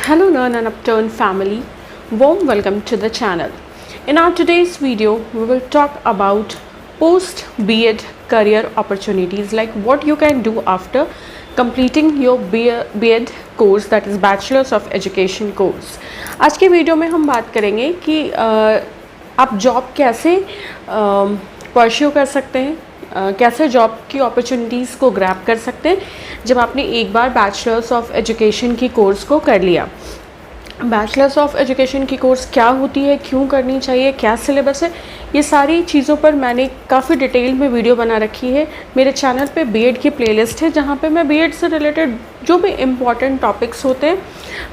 Hello Learn and Upturn family, warm welcome to the channel. In our today's video, we will talk about post B.Ed career opportunities, like what you can do after completing your B.Ed course, that is Bachelor's of Education course. आज के video में हम बात करेंगे कि आप job कैसे pursue कर सकते हैं, कैसे जॉब की अपॉर्चुनिटीज़ को ग्रैब कर सकते हैं जब आपने एक बार बैचलर्स ऑफ एजुकेशन की कोर्स को कर लिया। बैचलर्स ऑफ एजुकेशन की कोर्स क्या होती है, क्यों करनी चाहिए, क्या सिलेबस है, ये सारी चीज़ों पर मैंने काफ़ी डिटेल में वीडियो बना रखी है। मेरे चैनल पे बीएड की प्लेलिस्ट है जहाँ पे मैं बीएड से रिलेटेड जो भी इम्पॉर्टेंट टॉपिक्स होते हैं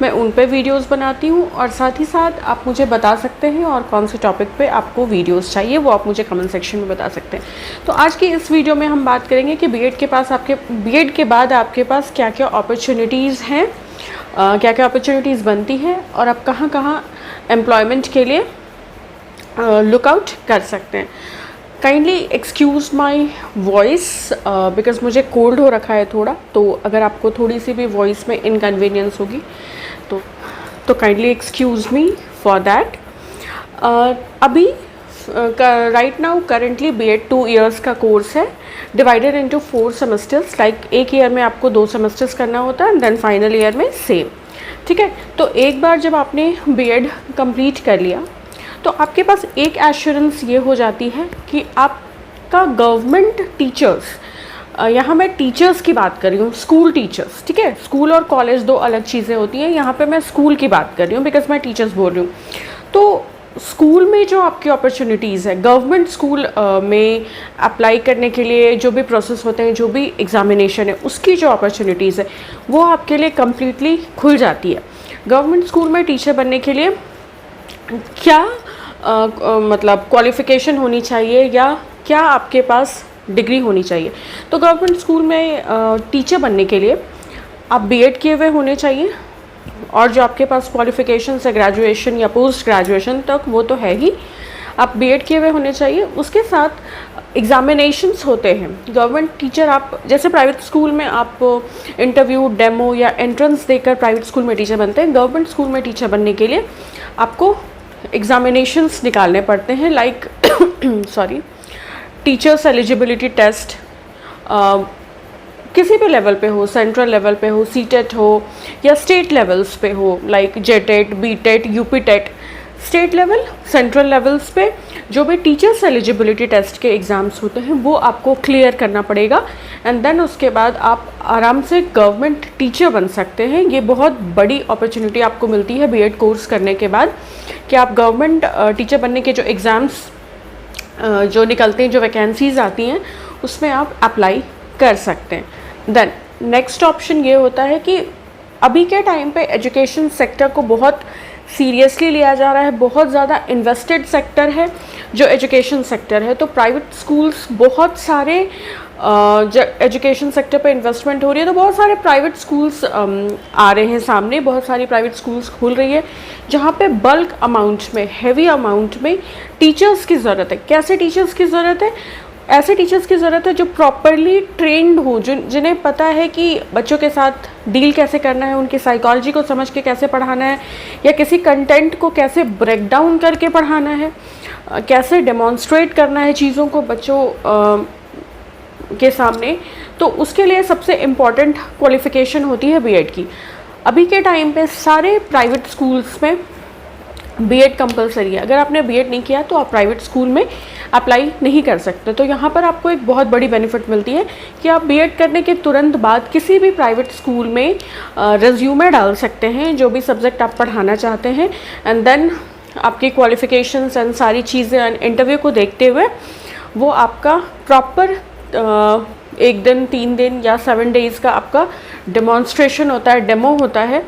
मैं उन पे वीडियोस बनाती हूँ, और साथ ही साथ आप मुझे बता सकते हैं और कौन से टॉपिक पे आपको वीडियोस चाहिए वो आप मुझे कमेंट सेक्शन में बता सकते हैं। तो आज की इस वीडियो में हम बात करेंगे कि बीएड के बाद आपके पास क्या क्या अपॉर्चुनिटीज़ हैं, क्या क्या अपॉर्चुनिटीज़ बनती है और आप कहाँ कहाँ एम्प्लॉयमेंट के लिए लुकआउट कर सकते हैं। Kindly excuse my voice because मुझे कोल्ड हो रखा है थोड़ा, तो अगर आपको थोड़ी सी भी वॉइस में इनकन्वीनियंस होगी तो kindly excuse me for that. अभी right now currently BEd 2 years का कोर्स है, डिवाइडेड इनटू 4 सेमेस्टर्स। लाइक एक ईयर में आपको 2 सेमेस्टर्स करना होता है एंड देन फाइनल ईयर में सेम, ठीक है। तो एक बार जब आपने बीएड कंप्लीट कर लिया तो आपके पास एक एश्योरेंस ये हो जाती है कि आपका गवर्नमेंट टीचर्स, यहाँ मैं टीचर्स की बात कर रही हूँ, स्कूल टीचर्स, ठीक है। स्कूल और कॉलेज 2 अलग चीज़ें होती हैं, यहाँ पे मैं स्कूल की बात कर रही हूँ बिकॉज मैं टीचर्स बोल रही हूँ। तो स्कूल में जो आपकी अपॉर्चुनिटीज़ है, गवर्नमेंट स्कूल में अप्लाई करने के लिए जो भी प्रोसेस होते हैं, जो भी एग्ज़ामिनेशन है, उसकी जो अपॉर्चुनिटीज़ है वो आपके लिए कम्प्लीटली खुल जाती है। गवर्नमेंट स्कूल में टीचर बनने के लिए क्या मतलब क्वालिफ़िकेशन होनी चाहिए या क्या आपके पास डिग्री होनी चाहिए। तो गवर्नमेंट स्कूल में टीचर बनने के लिए आप बीएड किए हुए होने चाहिए, और जो आपके पास क्वालिफ़िकेशन है ग्रेजुएशन या पोस्ट ग्रेजुएशन तक वो तो है ही, आप बीएड किए हुए होने चाहिए। उसके साथ एग्ज़ामिनेशंस होते हैं। गवर्नमेंट टीचर आप जैसे प्राइवेट स्कूल में आप इंटरव्यू, डेमो या एंट्रेंस देकर प्राइवेट स्कूल में टीचर बनते हैं, गवर्नमेंट स्कूल में टीचर बनने के लिए आपको एग्ज़ामिनेशंस निकालने पड़ते हैं, लाइक टीचर्स एलिजिबिलिटी टेस्ट, किसी भी लेवल पे हो, सेंट्रल लेवल पे हो, सीटेट हो या स्टेट लेवल्स पे हो, like JTET, BTET, UPTET, state level, central levels पे जो भी टीचर्स एलिजिबिलिटी टेस्ट के एग्ज़ाम्स होते हैं वो आपको क्लियर करना पड़ेगा, एंड देन उसके बाद आप आराम से गवर्नमेंट टीचर बन सकते हैं। ये बहुत बड़ी अपॉर्चुनिटी आपको मिलती है बीएड कोर्स करने के बाद कि आप गवर्नमेंट टीचर बनने के जो एग्ज़ाम्स जो निकलते हैं, जो वैकेंसीज़ आती हैं, उसमें आप अप्लाई कर सकते हैं। देन नेक्स्ट ऑप्शन ये होता है कि अभी के टाइम पे एजुकेशन सेक्टर को बहुत सीरियसली लिया जा रहा है, बहुत ज़्यादा इन्वेस्टेड सेक्टर है जो एजुकेशन सेक्टर है। तो प्राइवेट स्कूल्स बहुत सारे एजुकेशन सेक्टर पे इन्वेस्टमेंट हो रही है, तो बहुत सारे प्राइवेट स्कूल्स आ रहे हैं सामने, बहुत सारी प्राइवेट स्कूल्स खुल रही है जहाँ पे बल्क अमाउंट में, हैवी अमाउंट में टीचर्स की ज़रूरत है। कैसे टीचर्स की ज़रूरत है? ऐसे टीचर्स की ज़रूरत है जो प्रॉपरली ट्रेंड हो, जिन्हें पता है कि बच्चों के साथ डील कैसे करना है, उनकी साइकोलॉजी को समझ के कैसे पढ़ाना है, या किसी कंटेंट को कैसे ब्रेक डाउन करके पढ़ाना है, कैसे डेमॉन्स्ट्रेट करना है चीज़ों को बच्चों के सामने। तो उसके लिए सबसे इम्पॉर्टेंट क्वालिफ़िकेशन होती है बीएड की। अभी के टाइम पे सारे प्राइवेट स्कूल्स में बीएड कंपलसरी है। अगर आपने बीएड नहीं किया तो आप प्राइवेट स्कूल में अप्लाई नहीं कर सकते। तो यहाँ पर आपको एक बहुत बड़ी बेनिफिट मिलती है कि आप बीएड करने के तुरंत बाद किसी भी प्राइवेट स्कूल में रिज्यूमे डाल सकते हैं, जो भी सब्जेक्ट आप पढ़ाना चाहते हैं, एंड देन आपकी क्वालिफ़िकेशंस एंड सारी चीज़ें इंटरव्यू को देखते हुए वो आपका प्रॉपर 1 दिन, 3 दिन या 7 डेज़ का आपका डेमॉन्स्ट्रेशन होता है, डेमो होता है,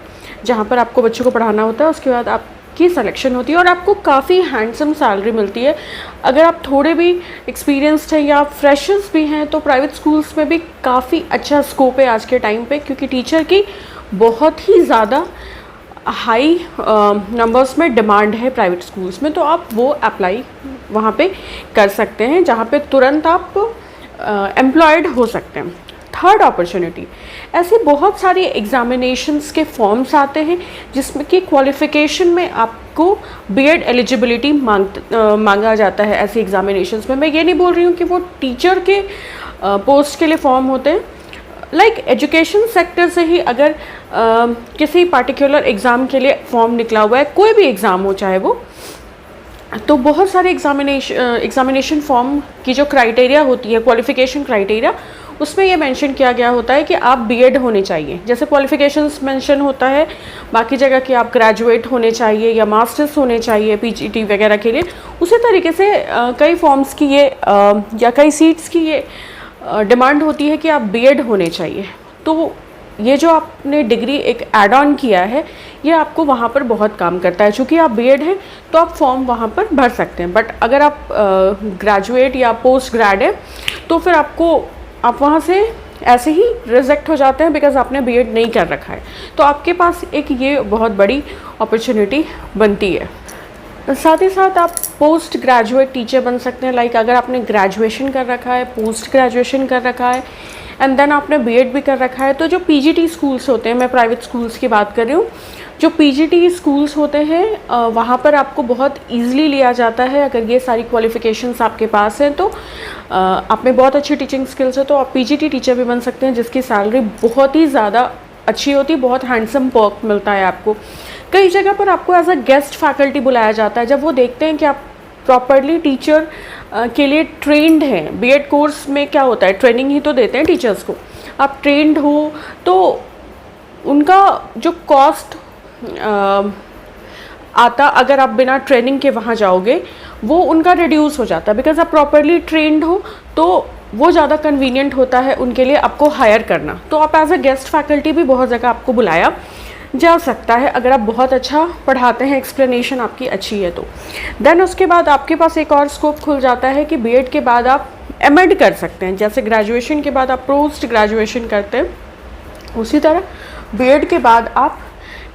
जहाँ पर आपको बच्चों को पढ़ाना होता है। उसके बाद आपकी सिलेक्शन होती है और आपको काफ़ी हैंडसम सैलरी मिलती है। अगर आप थोड़े भी एक्सपीरियंस्ड हैं या फ्रेशर्स भी हैं तो प्राइवेट स्कूल्स में भी काफ़ी अच्छा स्कोप है आज के टाइम पे, क्योंकि टीचर की बहुत ही ज़्यादा हाई नंबर्स में डिमांड है प्राइवेट स्कूल्स में। तो आप वो अप्लाई वहाँ पे कर सकते हैं जहाँ पे तुरंत आप एम्प्लॉयड हो सकते हैं। थर्ड अपॉर्चुनिटी, ऐसे बहुत सारे एग्जामिनेशंस के फॉर्म्स आते हैं जिसमें कि क्वालिफ़िकेशन में आपको बीएड एलिजिबिलिटी मांगा जाता है ऐसे एग्जामिनेशंस में। मैं ये नहीं बोल रही हूँ कि वो टीचर के पोस्ट के लिए फॉर्म होते हैं, लाइक एजुकेशन सेक्टर से ही अगर किसी पार्टिकुलर एग्ज़ाम के लिए फॉर्म निकला हुआ है, कोई भी एग्ज़ाम हो चाहे वो, तो बहुत सारे एग्जामिनेशन फॉर्म की जो क्राइटेरिया होती है, क्वालिफ़िकेशन क्राइटेरिया, उसमें ये मेंशन किया गया होता है कि आप बीएड होने चाहिए। जैसे क्वालिफ़िकेशंस मेंशन होता है बाकी जगह कि आप ग्रेजुएट होने चाहिए या मास्टर्स होने चाहिए पीजीटी वगैरह के लिए, उसी तरीके से कई फॉर्म्स की ये या कई सीट्स की ये डिमांड होती है कि आप बीएड होने चाहिए। तो ये जो आपने डिग्री एक ऐड ऑन किया है, ये आपको वहाँ पर बहुत काम करता है। चूँकि आप बीएड हैं तो आप फॉर्म वहाँ पर भर सकते हैं, बट अगर आप ग्रेजुएट या पोस्ट ग्रेड है तो फिर आप वहाँ से ऐसे ही रिजेक्ट हो जाते हैं बिकॉज आपने बीएड नहीं कर रखा है। तो आपके पास एक ये बहुत बड़ी अपॉर्चुनिटी बनती है। साथ ही साथ आप पोस्ट ग्रेजुएट टीचर बन सकते हैं। लाइक अगर आपने ग्रेजुएशन कर रखा है, पोस्ट ग्रेजुएशन कर रखा है एंड देन आपने बीएड भी कर रखा है, तो जो पीजीटी स्कूल्स होते हैं, मैं प्राइवेट स्कूल्स की बात कर रही हूँ, जो पीजीटी स्कूल्स होते हैं वहाँ पर आपको बहुत ईजिली लिया जाता है। अगर ये सारी क्वालिफ़िकेशंस आपके पास हैं तो आप में बहुत अच्छी टीचिंग स्किल्स है तो आप पीजीटी टीचर भी बन सकते हैं, जिसकी सैलरी बहुत ही ज़्यादा अच्छी होती है, बहुत हैंडसम पर्क मिलता है आपको। कई जगह पर आपको एज अ गेस्ट फैकल्टी बुलाया जाता है। जब वो देखते हैं कि आप प्रॉपरली टीचर के लिए ट्रेंड हैं, बीएड कोर्स में क्या होता है, ट्रेनिंग ही तो देते हैं टीचर्स को, आप ट्रेंड हो तो उनका जो कॉस्ट आता, अगर आप बिना ट्रेनिंग के वहाँ जाओगे, वो उनका रिड्यूस हो जाता है। बिकॉज आप प्रॉपरली ट्रेंड हो तो वो ज़्यादा कन्वीनियंट होता है उनके लिए आपको हायर करना। तो आप एज अ गेस्ट फैकल्टी भी बहुत जगह आपको बुलाया जा सकता है अगर आप बहुत अच्छा पढ़ाते हैं, एक्सप्लेनेशन आपकी अच्छी है तो। देन उसके बाद आपके पास एक और स्कोप खुल जाता है कि बीएड के बाद आप एमएड कर सकते हैं। जैसे ग्रेजुएशन के बाद आप पोस्ट ग्रेजुएशन करते हैं, उसी तरह बीएड के बाद आप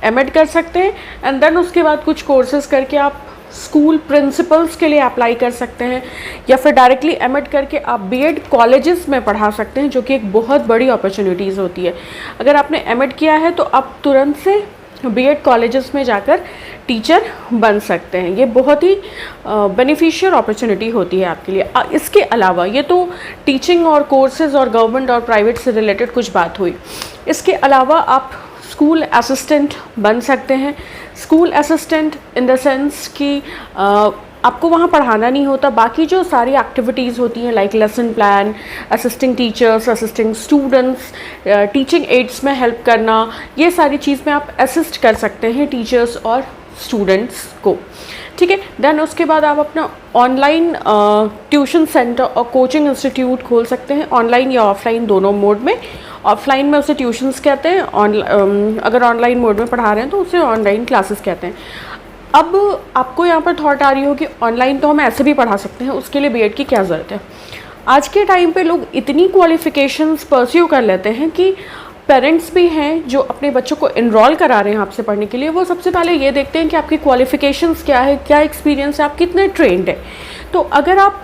एमएड कर सकते हैं एंड देन उसके बाद कुछ कोर्सेज करके आप स्कूल प्रिंसिपल्स के लिए अप्लाई कर सकते हैं या फिर डायरेक्टली एमएड करके आप बीएड कॉलेजेस में पढ़ा सकते हैं, जो कि एक बहुत बड़ी अपॉर्चुनिटीज़ होती है। अगर आपने एमएड किया है तो आप तुरंत से बीएड कॉलेजेस में जाकर टीचर बन सकते हैं। ये बहुत ही बेनिफिशियल अपॉर्चुनिटी होती है आपके लिए। इसके अलावा ये तो टीचिंग और कोर्सेज और गवर्नमेंट और प्राइवेट से रिलेटेड कुछ बात हुई। इसके अलावा आप स्कूल असिस्टेंट बन सकते हैं। School assistant in the sense कि आपको वहाँ पढ़ाना नहीं होता, बाकी जो सारी एक्टिविटीज़ होती हैं like lesson plan, assisting teachers, assisting students, teaching ads में हेल्प करना, ये सारी चीज़ में आप असिस्ट कर सकते हैं टीचर्स और स्टूडेंट्स को। ठीक है, देन उसके बाद आप अपना ऑनलाइन ट्यूशन सेंटर और कोचिंग इंस्टीट्यूट खोल सकते हैं, ऑनलाइन या ऑफलाइन दोनों मोड में। ऑफलाइन में उसे ट्यूशन्स कहते हैं, अगर ऑनलाइन मोड में पढ़ा रहे हैं तो उसे ऑनलाइन क्लासेस कहते हैं। अब आपको यहाँ पर थॉट आ रही हो कि ऑनलाइन तो हम ऐसे भी पढ़ा सकते हैं, उसके लिए बीएड की क्या ज़रूरत है। आज के टाइम पे लोग इतनी क्वालिफ़िकेशंस परस्यू कर लेते हैं कि पेरेंट्स भी हैं जो अपने बच्चों को इनरोल करा रहे हैं आपसे पढ़ने के लिए, वो सबसे पहले ये देखते हैं कि आपकी क्वालिफ़िकेशंस क्या है, क्या एक्सपीरियंस है, आप कितने ट्रेंड है। तो अगर आप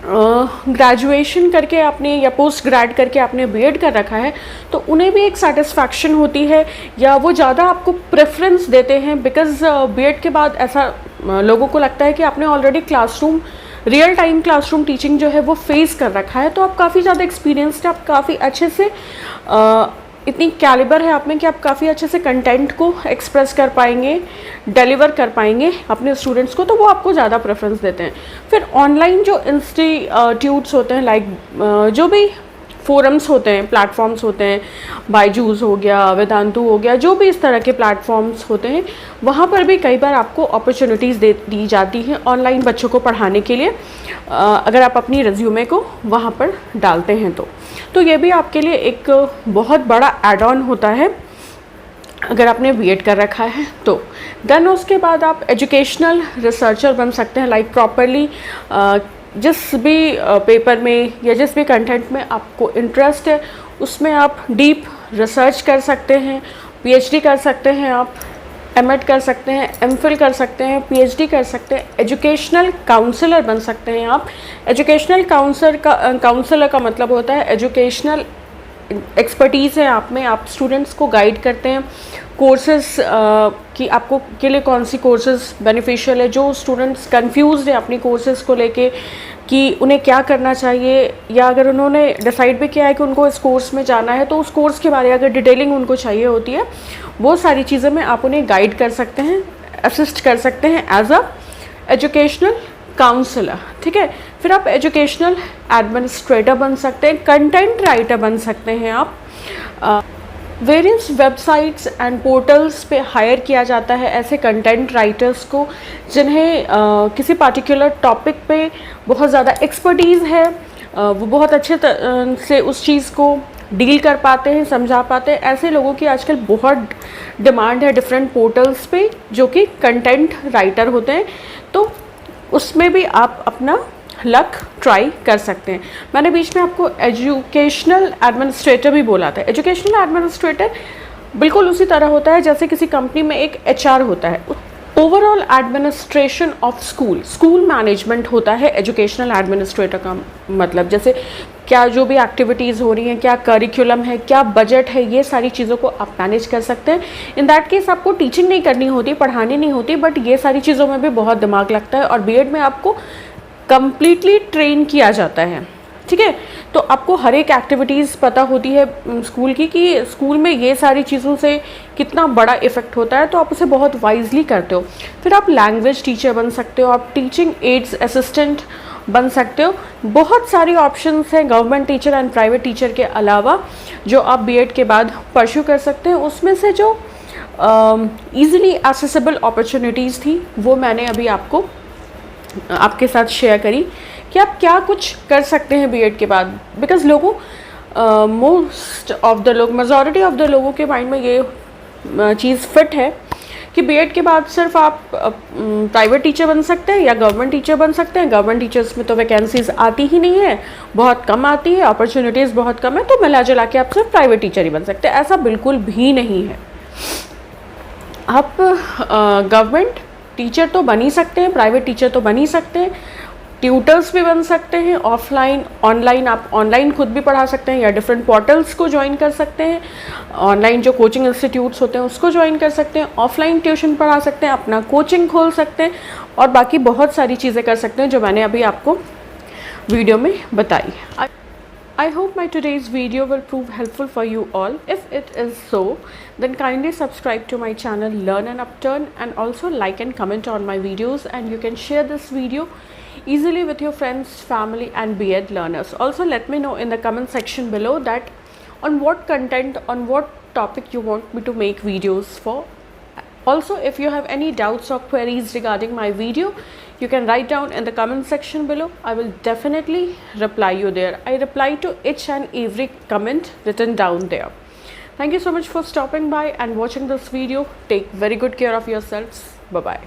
ग्रेजुएशन करके आपने या पोस्ट ग्रेड करके आपने बीएड कर रखा है तो उन्हें भी एक सेटिस्फैक्शन होती है या वो ज़्यादा आपको प्रेफरेंस देते हैं। बिकॉज़ बीएड के बाद ऐसा लोगों को लगता है कि आपने already classroom, real time classroom teaching जो है वो फेस कर रखा है, तो आप काफ़ी ज़्यादा एक्सपीरियंस्ड, आप काफ़ी अच्छे से इतनी कैलिबर है आप में कि आप काफ़ी अच्छे से कंटेंट को एक्सप्रेस कर पाएंगे, डिलीवर कर पाएंगे अपने स्टूडेंट्स को, तो वो आपको ज़्यादा प्रेफरेंस देते हैं। फिर ऑनलाइन जो इंस्टीट्यूट्स होते हैं, लाइक जो भी फोरम्स होते हैं, प्लेटफॉर्म्स होते हैं, बायजूस हो गया, वेदांतु हो गया, जो भी इस तरह के प्लेटफॉर्म्स होते हैं, वहाँ पर भी कई बार आपको अपॉर्चुनिटीज़ दी जाती हैं ऑनलाइन बच्चों को पढ़ाने के लिए, अगर आप अपनी रिज्यूमे को वहाँ पर डालते हैं तो ये भी आपके लिए एक बहुत बड़ा एड ऑन होता है अगर आपने बीएड कर रखा है तो। देन उसके बाद आप एजुकेशनल रिसर्चर बन सकते हैं। लाइक प्रॉपरली जिस भी पेपर में या जिस भी कंटेंट में आपको इंटरेस्ट है उसमें आप डीप रिसर्च कर सकते हैं, पीएचडी कर सकते हैं, आप एमएड कर सकते हैं, एमफिल कर सकते हैं, पीएचडी कर सकते हैं, एजुकेशनल काउंसलर बन सकते हैं आप। एजुकेशनल काउंसलर का मतलब होता है एजुकेशनल एक्सपर्टीज़ है आप में, आप स्टूडेंट्स को गाइड करते हैं कोर्सेस कि आपको के लिए कौन सी कोर्सेज बेनिफिशियल है। जो स्टूडेंट्स कंफ्यूज्ड है अपनी कोर्सेज को लेके कि उन्हें क्या करना चाहिए, या अगर उन्होंने डिसाइड भी किया है कि उनको इस कोर्स में जाना है तो उस कोर्स के बारे में अगर डिटेलिंग उनको चाहिए होती है, वो सारी चीज़ें में आप उन्हें गाइड कर सकते हैं, असिस्ट कर सकते हैं एज अ एजुकेशनल काउंसलर। ठीक है, फिर आप एजुकेशनल एडमिनिस्ट्रेटर बन सकते हैं, कंटेंट राइटर बन सकते हैं आप। वेरियस वेबसाइट्स एंड पोर्टल्स पे हायर किया जाता है ऐसे कंटेंट राइटर्स को जिन्हें किसी पार्टिकुलर टॉपिक पे बहुत ज़्यादा एक्सपर्टीज़ है, वो बहुत अच्छे से उस चीज़ को डील कर पाते हैं, समझा पाते हैं। ऐसे लोगों की आजकल बहुत डिमांड है डिफरेंट पोर्टल्स पे जो कि कंटेंट राइटर होते हैं, तो उसमें भी आप अपना लक ट्राई कर सकते हैं। मैंने बीच में आपको एजुकेशनल एडमिनिस्ट्रेटर भी बोला था। एजुकेशनल एडमिनिस्ट्रेटर बिल्कुल उसी तरह होता है जैसे किसी कंपनी में एक एचआर होता है। Overall administration of school management होता है एजुकेशनल एडमिनिस्ट्रेटर का मतलब। जैसे क्या जो भी एक्टिविटीज़ हो रही हैं, क्या करिकुलम है, क्या बजट है, ये सारी चीज़ों को आप मैनेज कर सकते हैं। इन दैट केस आपको टीचिंग नहीं करनी होती, पढ़ानी नहीं होती, बट ये सारी चीज़ों में भी बहुत दिमाग लगता है और बीएड में आपको कंप्लीटली ट्रेन किया जाता है। ठीक है, तो आपको हर एक एक्टिविटीज़ पता होती है स्कूल की कि स्कूल में ये सारी चीज़ों से कितना बड़ा इफ़ेक्ट होता है, तो आप उसे बहुत वाइजली करते हो। फिर आप लैंग्वेज टीचर बन सकते हो, आप टीचिंग एड्स असिस्टेंट बन सकते हो। बहुत सारी ऑप्शंस हैं government teacher and private teacher के अलावा जो आप बीएड के बाद परस्यू कर सकते हैं। उसमें से जो ईज़िली एक्सेसिबल अपॉर्चुनिटीज़ थी वो मैंने अभी आपके साथ शेयर करी कि आप क्या कुछ कर सकते हैं बीएड के बाद। बिकॉज मोस्ट ऑफ द लोग, मेजॉरिटी ऑफ द लोगों के माइंड में ये चीज़ फिट है कि बीएड के बाद सिर्फ आप प्राइवेट टीचर बन सकते हैं या गवर्नमेंट टीचर बन सकते हैं। गवर्नमेंट टीचर्स में तो वैकेंसीज आती ही नहीं है, बहुत कम आती है, अपॉर्चुनिटीज़ बहुत कम है, तो मिला जुला के आप सिर्फ प्राइवेट टीचर ही बन सकते हैं। ऐसा बिल्कुल भी नहीं है। आप गवर्नमेंट टीचर तो बन ही सकते हैं, प्राइवेट टीचर तो बन ही सकते हैं, ट्यूटर्स भी बन सकते हैं, ऑफलाइन ऑनलाइन। आप ऑनलाइन खुद भी पढ़ा सकते हैं या डिफरेंट पोर्टल्स को ज्वाइन कर सकते हैं। ऑनलाइन जो कोचिंग इंस्टीट्यूट्स होते हैं उसको ज्वाइन कर सकते हैं, ऑफलाइन ट्यूशन पढ़ा सकते हैं, अपना कोचिंग खोल सकते हैं और बाकी बहुत सारी चीज़ें कर सकते हैं जो मैंने अभी आपको वीडियो में बताई। I hope my today's video will prove helpful for you all. If it is so, then kindly subscribe to my channel Learn and Upturn, and also like and comment on my videos, and you can share this video easily with your friends, family and B.Ed learners. Also let me know in the comment section below that on what content, on what topic you want me to make videos for. Also, if you have any doubts or queries regarding my video, you can write down in the comment section below. I will definitely reply you there. I reply to each and every comment written down there. Thank you so much for stopping by and watching this video. Take very good care of yourselves. Bye bye.